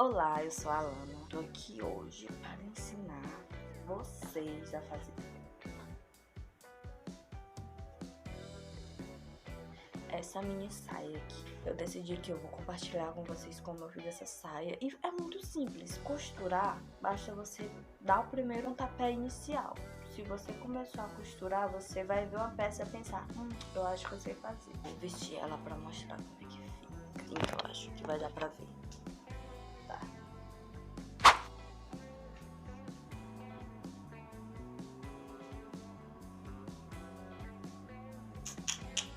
Olá, eu sou a Alana. Tô aqui hoje para ensinar vocês a fazer essa mini saia aqui. Eu decidi que eu vou compartilhar com vocês como eu fiz essa saia. E é muito simples. Costurar, basta você dar o primeiro pontapé inicial. Se você começar a costurar, você vai ver uma peça e pensar, eu acho que eu sei fazer. Vou vestir ela pra mostrar como é que fica. Então, eu acho que vai dar pra ver. Tá.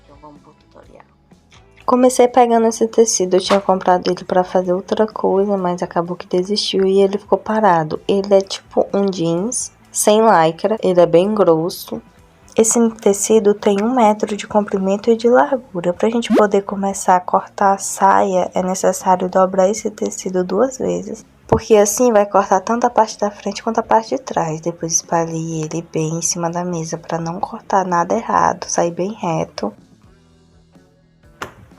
Então, vamos pro tutorial. Comecei pegando esse tecido, eu tinha comprado ele pra fazer outra coisa, mas acabou que desistiu e ele ficou parado. Ele é tipo um jeans, sem lycra, ele é bem grosso. Esse tecido tem 1 metro de comprimento e de largura. Pra gente poder começar a cortar a saia, é necessário dobrar esse tecido 2 vezes. Porque assim vai cortar tanto a parte da frente quanto a parte de trás. Depois espalhei ele bem em cima da mesa pra não cortar nada errado, sair bem reto.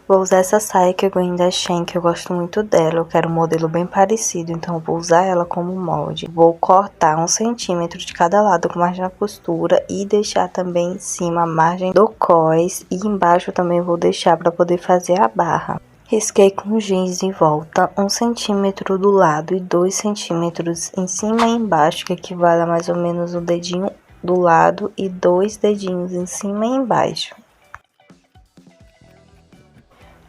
Vou usar essa saia que eu ganhei da Shein, que eu gosto muito dela. Eu quero um modelo bem parecido, então eu vou usar ela como molde. Vou cortar 1 centímetro de cada lado com margem da costura e deixar também em cima a margem do cós. E embaixo também vou deixar para poder fazer a barra. Risquei com giz em volta 1 centímetro do lado e 2 centímetros em cima e embaixo, que equivale a mais ou menos o dedinho do lado e 2 dedinhos em cima e embaixo.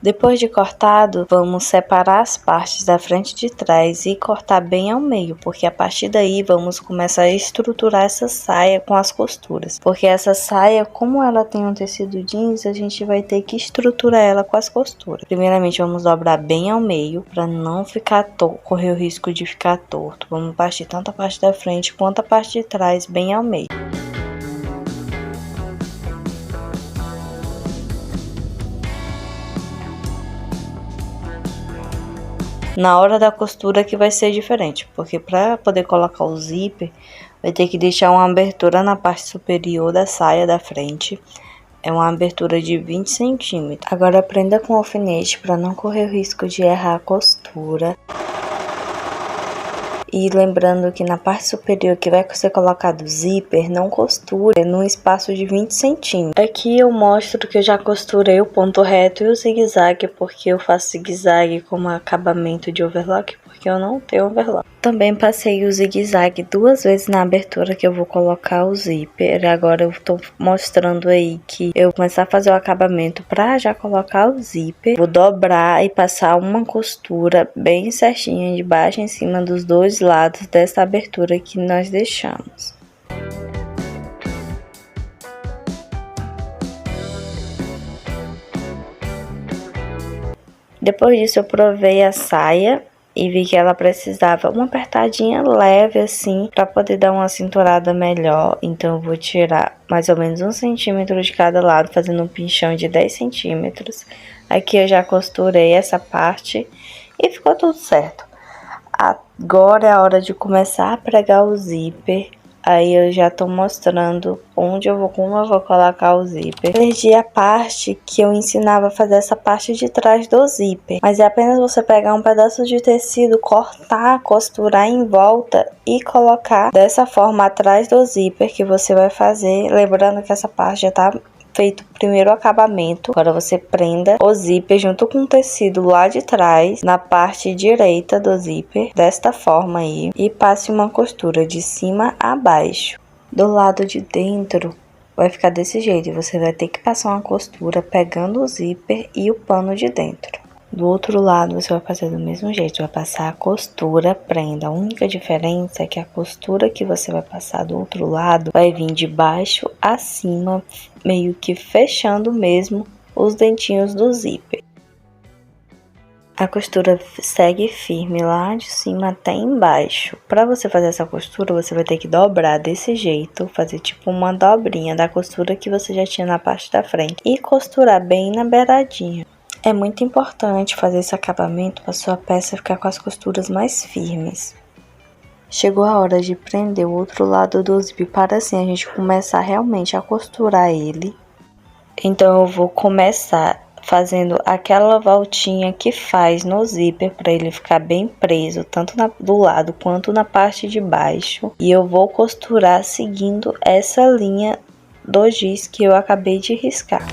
Depois de cortado, vamos separar as partes da frente e de trás e cortar bem ao meio, porque a partir daí vamos começar a estruturar essa saia com as costuras. Porque essa saia, como ela tem um tecido jeans, a gente vai ter que estruturar ela com as costuras. Primeiramente, vamos dobrar bem ao meio, para não ficar correr o risco de ficar torto. Vamos partir tanto a parte da frente quanto a parte de trás bem ao meio. Na hora da costura que vai ser diferente, porque para poder colocar o zíper, vai ter que deixar uma abertura na parte superior da saia da frente. É uma abertura de 20 centímetros. Agora prenda com alfinete para não correr o risco de errar a costura. E lembrando que na parte superior que vai ser colocado o zíper, não costure num espaço de 20 centímetros. Aqui eu mostro que eu já costurei o ponto reto e o zigue-zague, porque eu faço zigue-zague como acabamento de overlock, porque eu não tenho overlock. Também passei o zigue-zague 2 vezes na abertura que eu vou colocar o zíper. Agora eu tô mostrando aí que eu vou começar a fazer o acabamento pra já colocar o zíper. Vou dobrar e passar uma costura bem certinha de baixo em cima dos 2 lados dessa abertura que nós deixamos. Depois disso eu provei a saia e vi que ela precisava uma apertadinha leve assim para poder dar uma cinturada melhor. Então eu vou tirar mais ou menos 1 centímetro de cada lado, fazendo um pinchão de 10 centímetros. Aqui eu já costurei essa parte e ficou tudo certo. Agora é a hora de começar a pregar o zíper. Aí eu já tô mostrando como eu vou colocar o zíper. Perdi a parte que eu ensinava a fazer essa parte de trás do zíper. Mas é apenas você pegar um pedaço de tecido, cortar, costurar em volta e colocar dessa forma atrás do zíper que você vai fazer. Lembrando que essa parte já tá feito o primeiro acabamento. Agora você prenda o zíper junto com o tecido lá de trás, na parte direita do zíper, desta forma aí, e passe uma costura de cima a baixo. Do lado de dentro vai ficar desse jeito, e você vai ter que passar uma costura pegando o zíper e o pano de dentro. Do outro lado você vai fazer do mesmo jeito, vai passar a costura, prenda. A única diferença é que a costura que você vai passar do outro lado vai vir de baixo a cima, meio que fechando mesmo os dentinhos do zíper. A costura segue firme lá de cima até embaixo. Para você fazer essa costura, você vai ter que dobrar desse jeito, fazer tipo uma dobrinha da costura que você já tinha na parte da frente e costurar bem na beiradinha. É muito importante fazer esse acabamento para sua peça ficar com as costuras mais firmes. Chegou a hora de prender o outro lado do zíper para assim a gente começar realmente a costurar ele. Então eu vou começar fazendo aquela voltinha que faz no zíper para ele ficar bem preso, tanto do lado quanto na parte de baixo. E eu vou costurar seguindo essa linha do giz que eu acabei de riscar.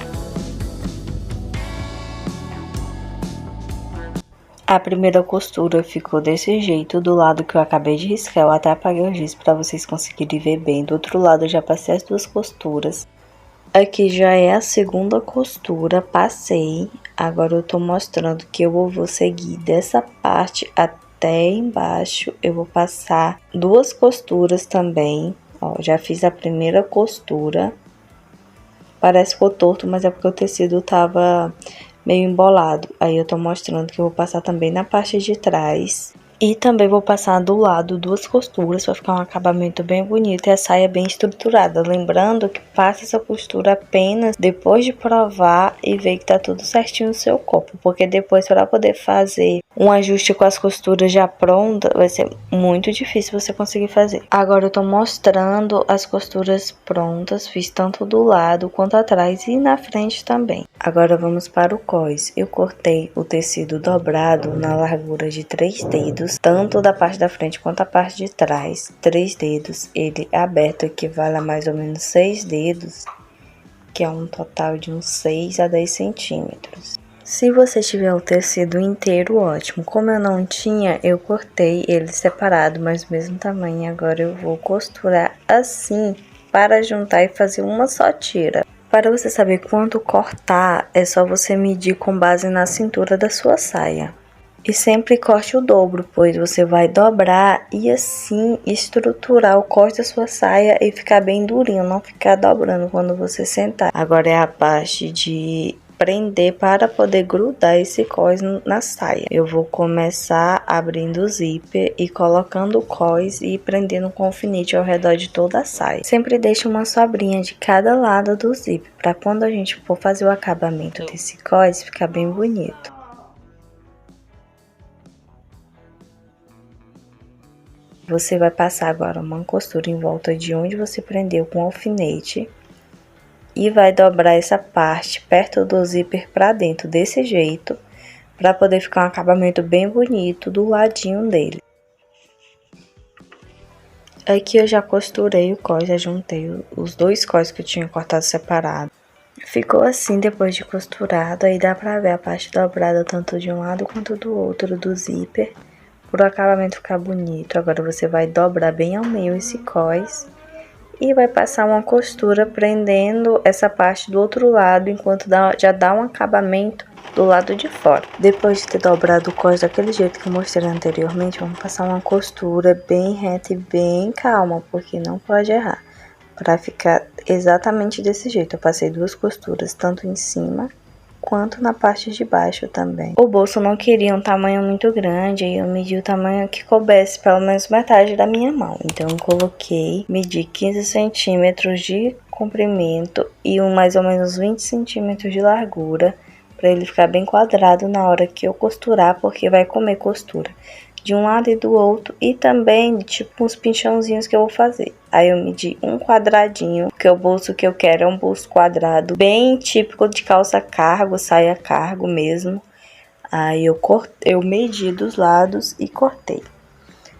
A primeira costura ficou desse jeito, do lado que eu acabei de riscar. Eu até apaguei o giz para vocês conseguirem ver bem. Do outro lado eu já passei as duas costuras. Aqui já é a segunda costura, passei. Agora eu tô mostrando que eu vou seguir dessa parte até embaixo. Eu vou passar duas costuras também. Ó, já fiz a primeira costura. Parece que ficou torto, mas é porque o tecido tava meio embolado. Aí eu tô mostrando que eu vou passar também na parte de trás. E também vou passar do lado duas costuras para ficar um acabamento bem bonito e a saia bem estruturada. Lembrando que passa essa costura apenas depois de provar e ver que tá tudo certinho no seu corpo. Porque depois, para poder fazer um ajuste com as costuras já prontas, vai ser muito difícil você conseguir fazer. Agora eu tô mostrando as costuras prontas, fiz tanto do lado quanto atrás e na frente também. Agora vamos para o cós. Eu cortei o tecido dobrado na largura de 3 dedos, tanto da parte da frente quanto a parte de trás. 3 dedos, ele aberto equivale a mais ou menos 6 dedos, que é um total de uns 6 a 10 centímetros. Se você tiver o tecido inteiro, ótimo. Como eu não tinha, eu cortei ele separado, mas do mesmo tamanho. Agora eu vou costurar assim para juntar e fazer uma só tira. Para você saber quanto cortar, é só você medir com base na cintura da sua saia. E sempre corte o dobro, pois você vai dobrar e assim estruturar o corte da sua saia e ficar bem durinho, não ficar dobrando quando você sentar. Agora é a parte de prender para poder grudar esse cós na saia. Eu vou começar abrindo o zíper e colocando o cós e prendendo com alfinete ao redor de toda a saia. Sempre deixe uma sobrinha de cada lado do zíper, para quando a gente for fazer o acabamento desse cós ficar bem bonito. Você vai passar agora uma costura em volta de onde você prendeu com alfinete. E vai dobrar essa parte perto do zíper para dentro, desse jeito, para poder ficar um acabamento bem bonito do ladinho dele. Aqui eu já costurei o cós, já juntei os dois cós que eu tinha cortado separado. Ficou assim depois de costurado, aí dá pra ver a parte dobrada tanto de um lado quanto do outro do zíper, para o acabamento ficar bonito. Agora você vai dobrar bem ao meio esse cós. E vai passar uma costura prendendo essa parte do outro lado, enquanto já dá um acabamento do lado de fora. Depois de ter dobrado o cós daquele jeito que eu mostrei anteriormente, vamos passar uma costura bem reta e bem calma, porque não pode errar. Para ficar exatamente desse jeito, eu passei duas costuras, tanto em cima quanto na parte de baixo também. O bolso não queria um tamanho muito grande, e eu medi o tamanho que coubesse pelo menos metade da minha mão. Então eu coloquei, medi 15 centímetros de comprimento e mais ou menos 20 centímetros de largura, para ele ficar bem quadrado na hora que eu costurar, porque vai comer costura de um lado e do outro, e também tipo uns pinchãozinhos que eu vou fazer. Aí eu medi um quadradinho, porque o bolso que eu quero é um bolso quadrado, bem típico de calça cargo, saia cargo mesmo. Aí eu medi dos lados e cortei.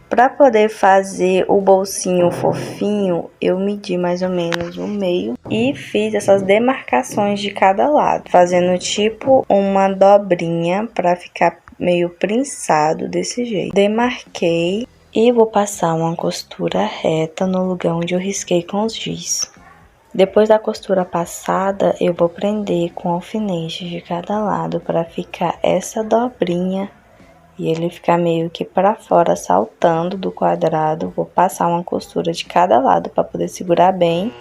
Para poder fazer o bolsinho fofinho, eu medi mais ou menos o meio e fiz essas demarcações de cada lado, fazendo tipo uma dobrinha para ficar meio prensado desse jeito. Demarquei e vou passar uma costura reta no lugar onde eu risquei com os giz. Depois da costura passada, eu vou prender com alfinete de cada lado para ficar essa dobrinha e ele ficar meio que para fora, saltando do quadrado. Vou passar uma costura de cada lado para poder segurar bem.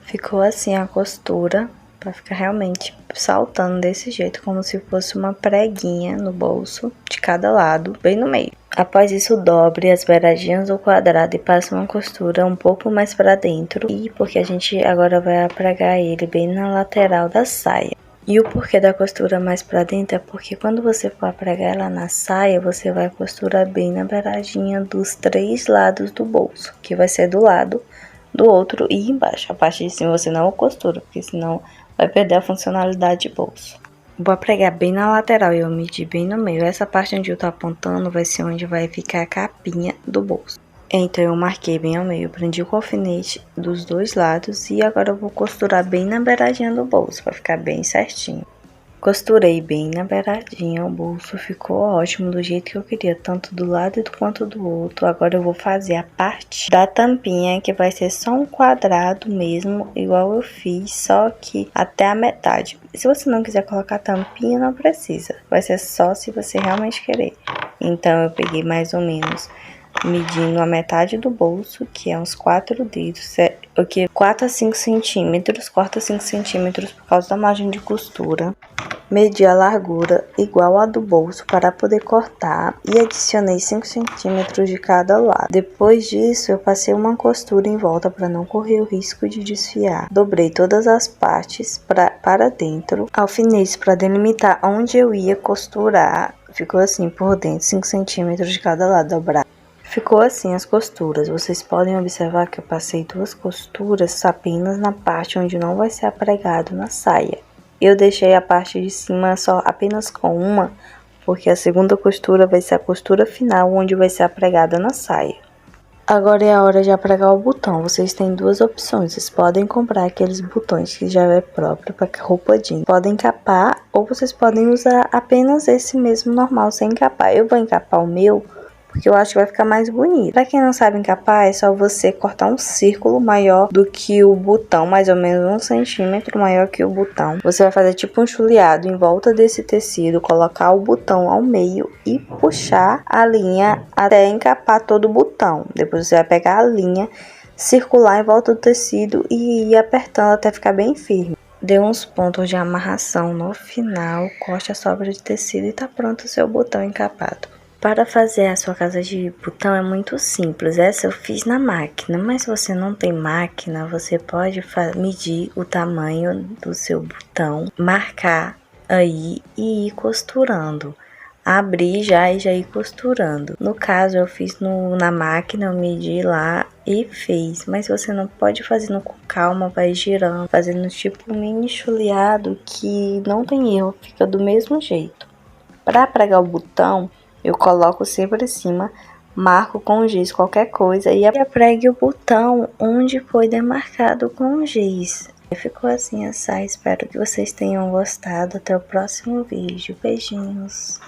Ficou assim a costura, para ficar realmente saltando desse jeito, como se fosse uma preguinha no bolso de cada lado, bem no meio. Após isso, dobre as beiradinhas do quadrado e passe uma costura um pouco mais para dentro, e porque a gente agora vai pregar ele bem na lateral da saia. E o porquê da costura mais pra dentro é porque quando você for pregar ela na saia, você vai costurar bem na beiradinha dos 3 lados do bolso, que vai ser do lado do outro e embaixo. A parte de cima você não costura, porque senão vai perder a funcionalidade de bolso. Vou pregar bem na lateral e eu medi bem no meio. Essa parte onde eu tô apontando vai ser onde vai ficar a capinha do bolso. Então eu marquei bem ao meio, prendi o alfinete dos dois lados e agora eu vou costurar bem na beiradinha do bolso, para ficar bem certinho. Costurei bem na beiradinha, o bolso ficou ótimo, do jeito que eu queria, tanto do lado quanto do outro. Agora eu vou fazer a parte da tampinha, que vai ser só um quadrado mesmo, igual eu fiz, só que até a metade. Se você não quiser colocar tampinha, não precisa, vai ser só se você realmente querer. Então eu peguei mais ou menos, medindo a metade do bolso, que é uns 4 dedos, o que 4 a 5 centímetros, corta 5 centímetros por causa da margem de costura. Medi a largura igual a do bolso para poder cortar e adicionei 5 centímetros de cada lado. Depois disso, eu passei uma costura em volta para não correr o risco de desfiar. Dobrei todas as partes para dentro, alfinetes para delimitar onde eu ia costurar. Ficou assim por dentro, 5 centímetros de cada lado dobrado. Ficou assim as costuras. Vocês podem observar que eu passei 2 costuras apenas na parte onde não vai ser apregado na saia. Eu deixei a parte de cima só apenas com uma, porque a segunda costura vai ser a costura final, onde vai ser apregada na saia. Agora é a hora de apregar o botão. Vocês têm 2 opções. Vocês podem comprar aqueles botões que já é próprio para roupa jeans. Podem encapar ou vocês podem usar apenas esse mesmo normal, sem encapar. Eu vou encapar o meu, porque eu acho que vai ficar mais bonito. Pra quem não sabe encapar, é só você cortar um círculo maior do que o botão, mais ou menos 1 centímetro maior que o botão. Você vai fazer tipo um chuleado em volta desse tecido, colocar o botão ao meio e puxar a linha até encapar todo o botão. Depois você vai pegar a linha, circular em volta do tecido e ir apertando até ficar bem firme. Dê uns pontos de amarração no final, corte a sobra de tecido e tá pronto o seu botão encapado. Para fazer a sua casa de botão é muito simples, essa eu fiz na máquina, mas se você não tem máquina, você pode medir o tamanho do seu botão, marcar aí e ir costurando. Abrir já e já ir costurando. No caso, eu fiz na máquina, eu medi lá e fiz, mas você não pode fazendo com calma, vai girando, fazendo tipo um mini chuleado que não tem erro, fica do mesmo jeito. Para pregar o botão, eu coloco sempre em cima, marco com giz qualquer coisa e pregue o botão onde foi demarcado com giz. Ficou assim a saia, espero que vocês tenham gostado. Até o próximo vídeo. Beijinhos!